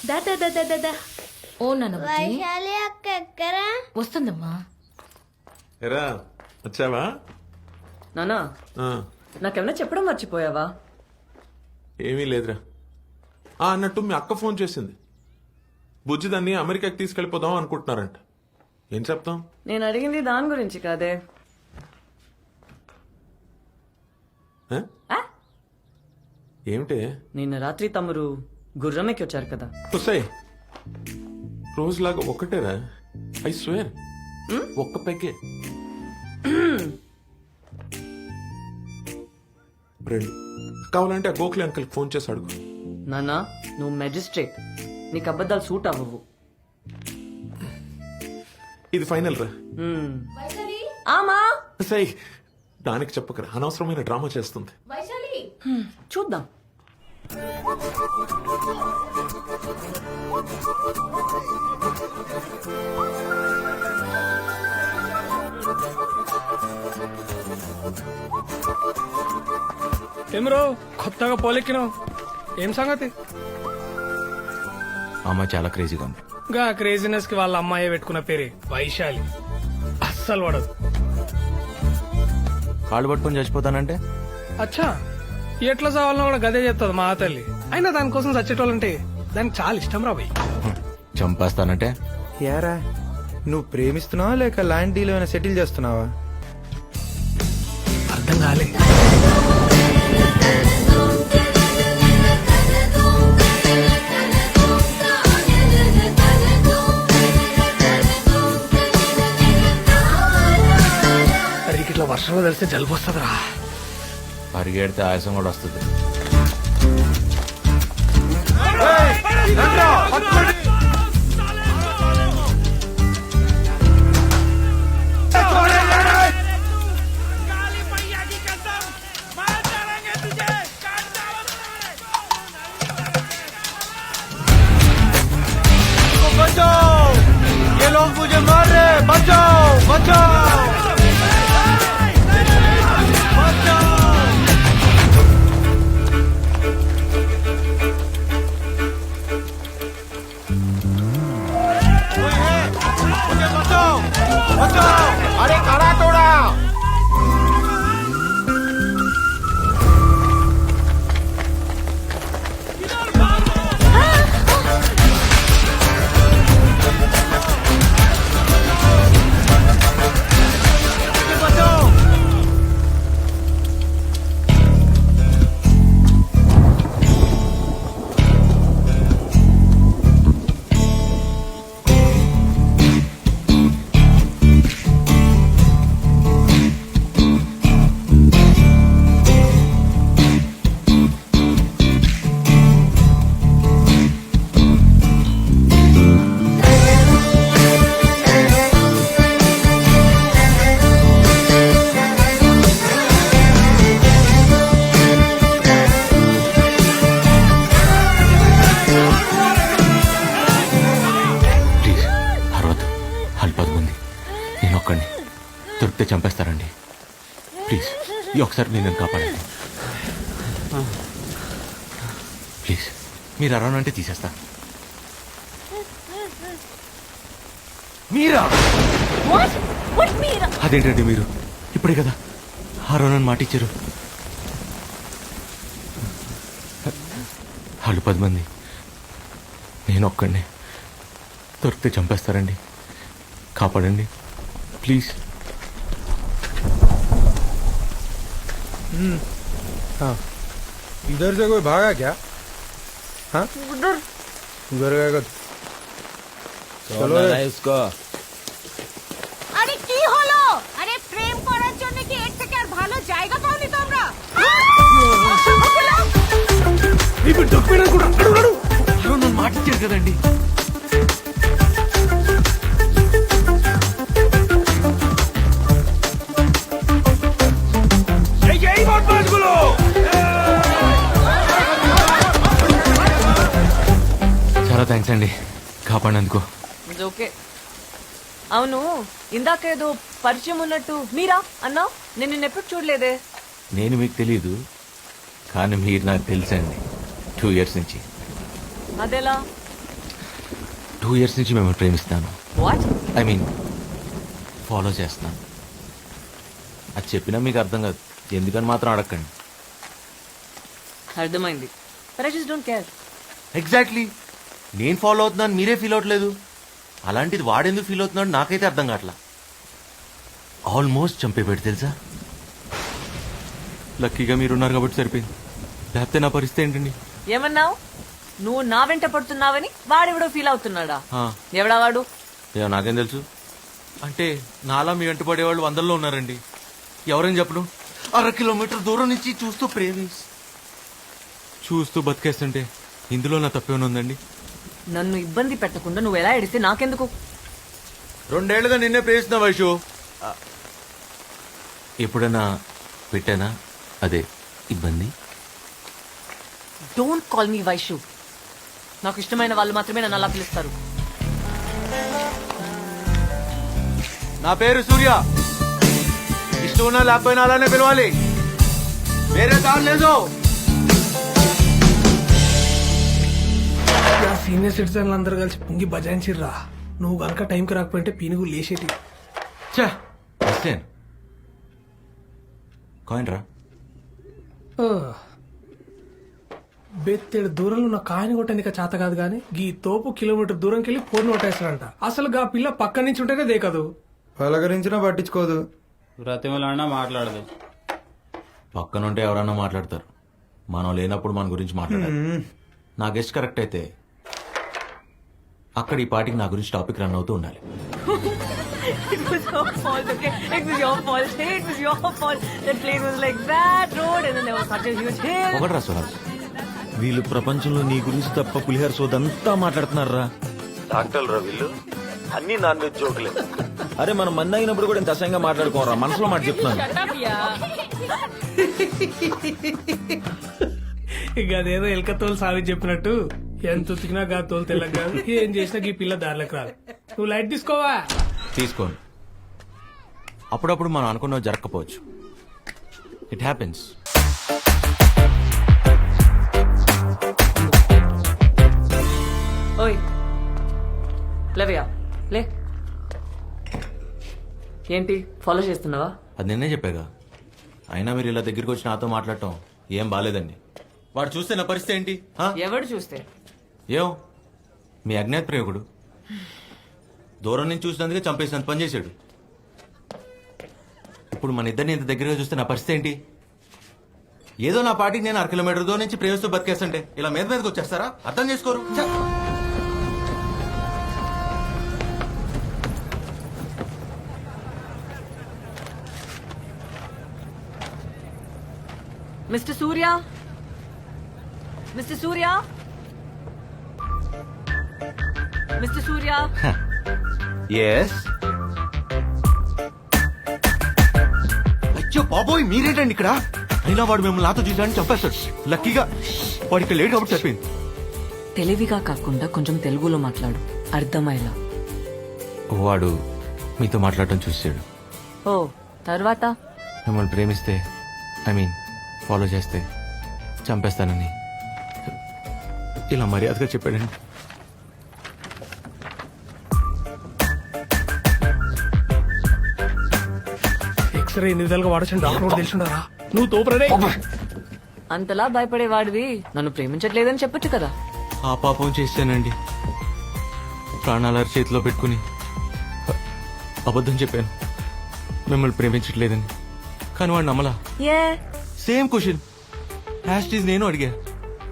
దా దా దా దా దా దా. ఓ నాన్న వైశాలి అక్క ఎక్కరా? వస్తుందమ్మా. ఎరా వచ్చావా? నానా ఆ, నాకేమన్నా చెప్పడం మర్చిపోయావా? ఏమీ లేదురా. అన్నట్టు మీ అక్క ఫోన్ చేసింది. బుజ్జి దాన్ని అమెరికాకి తీసుకెళ్ళిపోదాం అనుకుంటున్నారంట. ఏం చెప్తాం? నేను అడిగింది దాని గురించి కాదే. ఆ? ఆ? ఏమిటి నిన్న రాత్రి తమరు గుర్రం ఎక్కి వచ్చారు కదా. వస్తాయి రోజులాగా ఒక్కటేరా. ఐ స్వేర్ ఒక్క పెగ్గే. రెండు కావాలంటే ఆ గోఖలే అంకల్ ఫోన్ చేసి అడుగు. నానా నువ్వు మెజిస్ట్రేట్, నీకు అబద్ధాలు సూట్ అవ్వవు. ఇది ఫైనల్ రా. ఆమా సై దానికి చెప్పకరా, అనవసరమైన డ్రామా చేస్తుంది. చూద్దాం. ఏమ్రో కొత్తగా పోలెక్కినావు, ఏం సంగతి? అమ్మ చాలా క్రేజీగా ఉంది. గా క్రేజీనెస్ కి వాళ్ళ అమ్మాయి పెట్టుకున్న పేరే వైశాలి. అస్సలు పడదు. కాళ్ళు పట్టుకొని చచ్చిపోతానంటే అచ్చా ఎట్లా చావాలన్నా కూడా గదే చెప్తుంది మా తల్లి. అయినా దానికోసం చచ్చేటోళ్ళంటే దానికి చాలా ఇష్టం రా భయ్. చంపేస్తానంటే యారా నువ్వు ప్రేమిస్తున్నావా లేక ల్యాండ్ డీల్ ఏమైనా సెటిల్ చేస్తున్నావా? అర్థం కాలే. అరే ఇట్లా వర్షంలో తెలిస్తే జలుబు వస్తుందిరా. పరిగెడితే ఆయాసం కూడా వస్తుంది. ये लोग मुझे मार रहे, बचाओ बचाओ अरे करा तोड़ा. ప్లీజ్ అరవద్దు. అల్పది ఉంది. నేను ఒక్కడిని దొరికితే చంపేస్తారండి. ప్లీజ్ ఈ ఒకసారి నేను కాపాడండి. ప్లీజ్ మీరు అరవనంటే తీసేస్తా. మీరా? అదేంటండి మీరు ఇప్పుడే కదా అరవనని మాట ఇచ్చారు. వాళ్ళు 10 మంది, నేను ఒక్కడిని దొరికితే చంపేస్తారండి. కాపాడండి ప్లీజ్. हाँ इधर से कोई भागा क्या? हाँ उधर गएगा. চলো उसको আরে কি হলো? আরে প্রেম করার জন্য কি এর থেকে আর ভালো জায়গা পাওনি তোমরা? ఇప్పుడు దొక్కిపోయినా కూడా నన్ను మాట ఇచ్చారు కదండి. చాలా థ్యాంక్స్ అండి కాపాడినందుకు. ఓకే. అవును ఇందాక ఏదో పరిచయం ఉన్నట్టు మీరా అన్నా? నేను నిన్నెప్పుడు చూడలేదే. నేను మీకు తెలియదు కానీ మీరు నాకు తెలుసండి 2 years నుంచి. అదెలా? 2 years నుంచి మిమ్మల్ని ప్రేమిస్తాను. వాట్? ఐ మీన్ ఫాలో చేస్తున్నాను. అది చెప్పినా మీకు అర్థం కాదు, ఎందుకని మాత్రం అడగండి. అర్థమైంది. But I just don't care. Exactly, నేను ఫాలో అవుతున్నాను, మీరే ఫీల్ అవ్వట్లేదు. అలాంటిది వాడెందుకు ఫీల్ అవుతున్నాడు నాకైతే అర్థం కావట్లా. ఆల్మోస్ట్ చంపేపెట్టి తెలుసా. లక్కీగా మీరున్నారు కాబట్టి సరిపోయింది, లేకపోతే నా పరిస్థితి ఏంటండి? ఏమన్నావు? నువ్వు నా వెంట పడుతున్నావని వాడెవడో ఫీల్ అవుతున్నాడా? ఆ, ఎవడా వాడు? ఏమో నాకేం తెలుసు. అంటే నాలా మీ వెంట పడేవాళ్ళు 100లో ఉన్నారండి. ఎవరని చెప్పను, 1/2 కిలోమీటర్ దూరం నుంచి చూస్తూ బతికేస్తుంటే ఇందులో నా తప్పేమైనా ఉందండి? నన్ను ఇబ్బంది పెట్టకుండా నువ్వు ఎలా ఎడితే నాకెందుకు? 2 ఏళ్లుగా నిన్నే ప్రేమిస్తున్నా వైషు. ఎప్పుడైనా పెట్టానా అదే ఇబ్బంది? Don't call me Vaishu. నాకు ఇష్టమైన వాళ్ళు మాత్రమే నన్ను అలా పిలుస్తారు. నా పేరు సూర్య. ఇష్టం ఉన్నా లేకపోయినా అలానే పిలవాలి, వేరే దారి లేదు. సీనియర్ సిటిజన్లు అందరూ కలిసి పొంగి బజాయించిర్రా. నువ్వు గనక టైంకి రాకపోయింటే పీనుగు లేచేటి. కాయిన్ రా. బెత్తేడు దూరంలో ఉన్న కాయని కొట్టేందుకు చేత కాదు గానీ గీ తోపు కిలోమీటర్ దూరంకి వెళ్ళి ఫోన్ కొట్టేస్తాడంట. అసలు గా పిల్ల పక్క నుంచి ఉంటేనే దేకదు. పలకరించినా పట్టించుకోదు. బ్రతిమలన్నా మాట్లాడదు. పక్కనుంటే ఎవరన్నా మాట్లాడతారు, మనం లేనప్పుడు మన గురించి మాట్లాడారు. నా గెస్ట్ కరెక్ట్ అయితే అక్కడ ఈ పాటికి నా గురించి టాపిక్ రన్ అవుతూ ఉండాలి. It was your fault, okay? It was your fault. Hey, it was your fault. That place was like that road and then there was such a huge hill. ఒకటి రా సుహాస్, వీళ్ళు ప్రపంచంలో నీ గురించి తప్ప పులిహార సోదంతా మాట్లాడుతున్నారా. డాక్టర్లు రా వీళ్ళు, అన్ని నాన్ వెజ్ జోకులే. అరే మనం మంది అయినప్పుడు కూడా ఇంత అసహ్యంగా మాట్లాడుకోరా, మనసులో మాట చెప్తున్నాను. ఇక అదేదో ఎలక తోలు సావి చెప్పినట్టు ఎంత ఉతికినా గా తోలు తెల్లగా కాదు, ఏం చేసినా ఈ పిల్ల దారిలోకి రాదు. నువ్వు లైట్ తీసుకోవా? తీసుకోండి. అప్పుడప్పుడు మనం అనుకున్నవి జరగకపోవచ్చు. It happens. ఓయ్ లేవయ్యా, లే. ఏంటి ఫాలో చేస్తున్నావా? అది నిన్నే చెప్పాగా. అయినా మీరు ఇలా దగ్గరికి వచ్చి నాతో మాట్లాడటం ఏం బాలేదండి. వాడు చూస్తే నా పరిస్థితి ఏంటి? ఆ? ఎవడు చూస్తే? ఏం మీ అజ్ఞాత ప్రేమికుడు దూరం నుంచి చూసినందుకే చంపేసినంత పని చేశాడు. ఇప్పుడు మన ఇద్దరిని ఇంత దగ్గరగా చూస్తే నా పరిస్థితి ఏంటి? ఏదో నా పాటికి నేను 1/2 కిలోమీటర్ దూరం నుంచి ప్రేమిస్తూ బతికేస్తుంటే ఇలా మీదకి వచ్చేస్తారా? అర్థం చేసుకోరు. మిస్టర్ సూర్య, మిస్టర్ సూర్య, మిస్టర్ సూర్య. ఎస్. అచ్చో బాబోయ్, మీరేంటండి ఇక్కడ? అయినా వాడు మిమ్మల్ని నాతో చూసాడని చంపేస్తాడు. లక్కీగా వాడు ఇక్కడ లేడు కాబట్టి చెప్పింది. తెలివిగా కాకుండా కొంచెం తెలుగులో మాట్లాడు, అర్థమయ్యేలా. వాడు మీతో మాట్లాడటం చూసాడు. ఓ తర్వాత? మిమ్మల్ని ప్రేమిస్తే ఐ మీన్ ఫాలో చేస్తే చంపేస్తానని ఇలా మర్యాదగా చెప్పాడండి. ఎక్స్రే ఎన్ని విధాలుగా వాడొచ్చిన డాక్టర్ కూడా తెలిసిండారా? నువ్వు తోపరే. అంతలా భయపడేవాడివి నన్ను ప్రేమించట్లేదని చెప్పొచ్చు కదా. ఆ పాపం చేశానండి. ప్రాణాల చేతిలో పెట్టుకుని అబద్ధం చెప్పాను మిమ్మల్ని ప్రేమించట్లేదని. కానీ వాడు నమ్మలా. ఏ సేమ్ క్వశ్చన్ హ్యాష్ నేను అడిగా.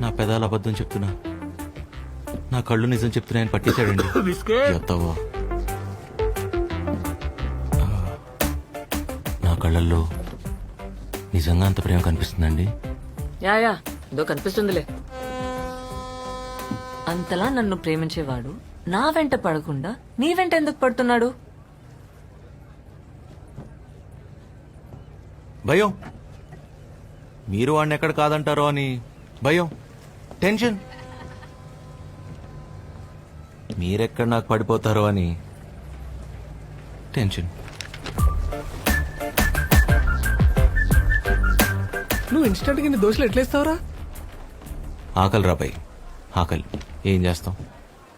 నా పెదాలు అబద్ధం చెప్తున్నా, నా కళ్ళు నిజం చెప్తున్నాయని పట్టేశాడండి. చెప్తావా? నా కళ్ళల్లో నిజంగా అంత ప్రేమ కనిపిస్తుందండి. యా ఏదో కనిపిస్తుందిలే. అంతలా నన్ను ప్రేమించేవాడు నా వెంట పడకుండా నీ వెంట ఎందుకు పడుతున్నాడు? భయం. మీరు వాడిని ఎక్కడ కాదంటారో అని భయం, టెన్షన్. మీరెక్కడ నాకు పడిపోతారో అని టెన్షన్. నువ్వు ఇన్స్టెంట్ గా నీ దోశలు ఎట్లేస్తావురా? ఆకలి రాబాయి, ఆకలి. ఏం చేస్తాం?